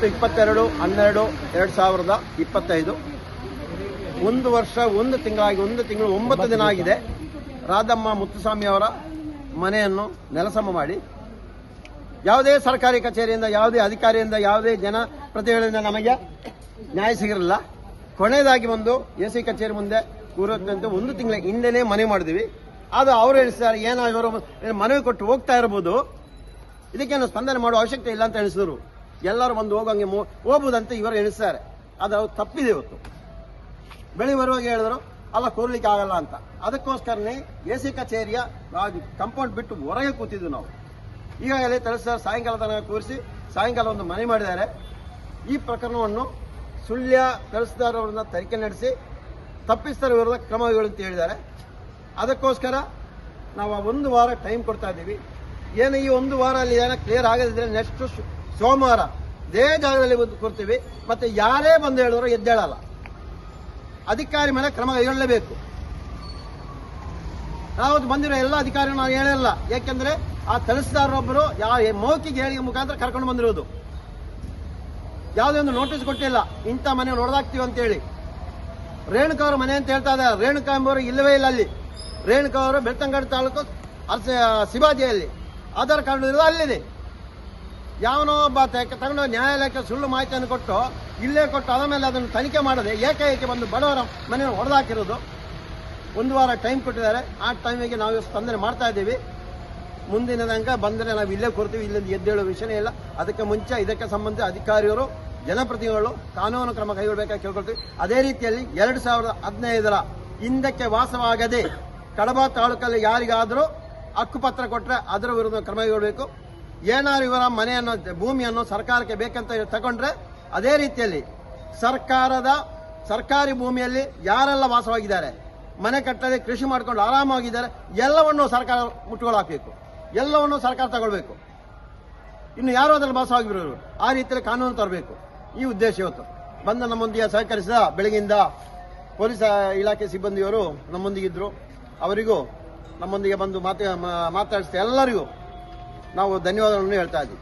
ಇವತ್ತು 22/12/2025 1 ವರ್ಷ 1 ತಿಂಗಳಾಗಿ 1 ತಿಂಗಳು 9 ದಿನ ಆಗಿದೆ. ರಾಧಮ್ಮ ಮುತ್ತುಸ್ವಾಮಿ ಅವರ ಮನೆಯನ್ನು ನೆಲಸಮ ಮಾಡಿ ಯಾವುದೇ ಸರ್ಕಾರಿ ಕಚೇರಿಯಿಂದ, ಯಾವುದೇ ಅಧಿಕಾರಿಯಿಂದ, ಯಾವುದೇ ಜನಪ್ರತಿನಿಧಿಗಳಿಂದ ನಮಗೆ ನ್ಯಾಯ ಸಿಗಿರಲಿಲ್ಲ. ಕೊನೆಯದಾಗಿ ಒಂದು ಎಸಿ ಕಚೇರಿ ಮುಂದೆ ಕೂರುತ್ತಂತೆ 1 ತಿಂಗಳ ಹಿಂದೆನೇ ಮನವಿ ಮಾಡಿದ್ವಿ. ಅದು ಅವರು ಹೇಳಿಸಿದ್ದಾರೆ, ಏನೋ ಇವರು ಮನವಿ ಕೊಟ್ಟು ಹೋಗ್ತಾ ಇರಬಹುದು, ಇದಕ್ಕೇನು ಸ್ಪಂದನೆ ಮಾಡುವ ಅವಶ್ಯಕತೆ ಇಲ್ಲ ಅಂತ ಎಣಿಸಿದ್ರು. ಎಲ್ಲರೂ ಬಂದು ಹೋಗಂಗೆ ಹೋಗ್ಬೋದಂತ ಇವರು ಎಣಿಸ್ತಾರೆ. ಅದು ತಪ್ಪಿದೆ. ಇವತ್ತು ಬೆಳಿ ಬರುವಾಗ ಹೇಳಿದ್ರು ಅಲ್ಲ ಕೂರ್ಲಿಕ್ಕೆ ಆಗಲ್ಲ ಅಂತ. ಅದಕ್ಕೋಸ್ಕರನೇ ಎಸಿ ಕಚೇರಿಯ ಕಂಪೌಂಡ್ ಬಿಟ್ಟು ಹೊರಗೆ ಕೂತಿದ್ವಿ ನಾವು. ಈಗಾಗಲೇ ತಹಸೀಲ್ದಾರ್ ಸಾಯಂಕಾಲ ತನಕ ಕೂರಿಸಿ ಸಾಯಂಕಾಲ ಒಂದು ಮನವಿ ಮಾಡಿದ್ದಾರೆ. ಈ ಪ್ರಕರಣವನ್ನು ಸುಳ್ಯ ತಹಸೀಲ್ದಾರ್ ಅವರನ್ನ ತನಿಖೆ ನಡೆಸಿ ತಪ್ಪಿಸ್ತರ ವಿರುದ್ಧ ಕ್ರಮ ಅಂತ ಹೇಳಿದ್ದಾರೆ. ಅದಕ್ಕೋಸ್ಕರ ನಾವು 1 ವಾರ ಟೈಮ್ ಕೊಡ್ತಾ ಇದ್ದೀವಿ. ಏನು ಈ 1 ವಾರ ಅಲ್ಲಿ ಏನೋ ಕ್ಲಿಯರ್ ಆಗದಿದ್ರೆ ನೆಕ್ಸ್ಟ್ ಸೋಮವಾರ ಇದೇ ಜಾಗದಲ್ಲಿ ಕೊಡ್ತೀವಿ. ಮತ್ತೆ ಯಾರೇ ಬಂದು ಹೇಳಿದ್ರು ಎದ್ದೇಳಲ್ಲ. ಅಧಿಕಾರಿ ಮೇಲೆ ಕ್ರಮ ಕೈಗೊಳ್ಳಲೇಬೇಕು. ನಾವು ಬಂದಿರೋ ಎಲ್ಲ ಅಧಿಕಾರಿಗಳು ನಾವು ಹೇಳಿಲ್ಲ. ಯಾಕೆಂದ್ರೆ ಆ ತಹಸೀಲ್ದಾರೊಬ್ಬರು ಮೌಖಿಕ ಹೇಳಿಕೆ ಮುಖಾಂತರ ಕರ್ಕೊಂಡು ಬಂದಿರೋದು. ಯಾವುದೇ ಒಂದು ನೋಟಿಸ್ ಕೊಟ್ಟಿಲ್ಲ, ಇಂಥ ಮನೆ ನೋಡ್ದಾಕ್ತೀವಿ ಅಂತ ಹೇಳಿ. ರೇಣುಕಾ ಅವರ ಮನೆ ಅಂತ ಹೇಳ್ತಾ ಇದ್ದಾರೆ. ರೇಣುಕಾ ಎಂಬವರು ಇಲ್ಲವೇ ಇಲ್ಲ ಅಲ್ಲಿ. ರೇಣುಕಾ ಅವರು ಬೆಳ್ತಂಗಡಿ ತಾಲೂಕು ಶಿವಾಜಿಯಲ್ಲಿ ಆಧಾರ್ ಕಾರ್ಡ್ ಇರೋದು ಅಲ್ಲಿದೆ. ಯಾವನೋ ಒಬ್ಬ ತಗೊಂಡು ನ್ಯಾಯಾಲಯಕ್ಕೆ ಸುಳ್ಳು ಮಾಹಿತಿಯನ್ನು ಕೊಟ್ಟು ಇಲ್ಲೇ ಕೊಟ್ಟು ಅದ ಮೇಲೆ ಅದನ್ನು ತನಿಖೆ ಮಾಡದೆ ಏಕಾಏಕಿ ಬಂದು ಬಡವರ ಮನೆಯನ್ನು ಹೊಡೆದಾಕಿರೋದು. 1 ವಾರ ಟೈಮ್ ಕೊಟ್ಟಿದ್ದಾರೆ. ಆ ಟೈಮಿಗೆ ನಾವು ಸ್ಪಂದನೆ ಮಾಡ್ತಾ ಇದ್ದೀವಿ. ಮುಂದಿನ ತನಕ ಬಂದರೆ ನಾವು ಇಲ್ಲೇ ಕೊಡ್ತೀವಿ, ಇಲ್ಲಿಂದ ಎದ್ದೇಳೋ ವಿಷಯ ಇಲ್ಲ. ಅದಕ್ಕೆ ಮುಂಚೆ ಇದಕ್ಕೆ ಸಂಬಂಧಿಸಿದ ಅಧಿಕಾರಿಗಳು, ಜನಪ್ರತಿನಿಧಿಗಳು ಕಾನೂನು ಕ್ರಮ ಕೈಗೊಳ್ಳಬೇಕಾಗಿ ಕೇಳ್ಕೊಳ್ತೀವಿ. ಅದೇ ರೀತಿಯಲ್ಲಿ 2015ರ ಹಿಂದಕ್ಕೆ ವಾಸವಾಗದೆ ಕಡಬ ತಾಲೂಕಲ್ಲಿ ಯಾರಿಗಾದರೂ ಹಕ್ಕುಪತ್ರ ಕೊಟ್ಟರೆ ಅದರ ವಿರುದ್ಧ ಕ್ರಮ ಕೈಗೊಳ್ಳಬೇಕು. ಏನಾದ್ರು ಇವರ ಮನೆಯನ್ನು, ಭೂಮಿಯನ್ನು ಸರ್ಕಾರಕ್ಕೆ ಬೇಕಂತ ತಗೊಂಡ್ರೆ ಅದೇ ರೀತಿಯಲ್ಲಿ ಸರ್ಕಾರಿ ಭೂಮಿಯಲ್ಲಿ ಯಾರೆಲ್ಲ ವಾಸವಾಗಿದ್ದಾರೆ, ಮನೆ ಕಟ್ಟದೆ ಕೃಷಿ ಮಾಡ್ಕೊಂಡು ಆರಾಮಾಗಿದ್ದಾರೆ, ಎಲ್ಲವನ್ನೂ ಸರ್ಕಾರ ಮುಟ್ಟುಗೋಲಾಕಬೇಕು, ಎಲ್ಲವನ್ನೂ ಸರ್ಕಾರ ತಗೊಳ್ಬೇಕು. ಇನ್ನು ಯಾರು ಅದರಲ್ಲಿ ವಾಸವಾಗಿರೋರು ಆ ರೀತಿಯಲ್ಲಿ ಕಾನೂನು ತರಬೇಕು. ಈ ಉದ್ದೇಶ ಇವತ್ತು ಬಂದು ನಮ್ಮೊಂದಿಗೆ ಸಹಕರಿಸಿದ ಬೆಳಗಿಂದ ಪೊಲೀಸ್ ಇಲಾಖೆ ಸಿಬ್ಬಂದಿಯವರು ನಮ್ಮೊಂದಿಗಿದ್ರು. ಅವರಿಗೂ ನಮ್ಮೊಂದಿಗೆ ಬಂದು ಮಾತಾಡಿಸಿದ ಎಲ್ಲರಿಗೂ ನಾವು ಧನ್ಯವಾದಗಳನ್ನು ಹೇಳ್ತಾ ಇದ್ದೀವಿ.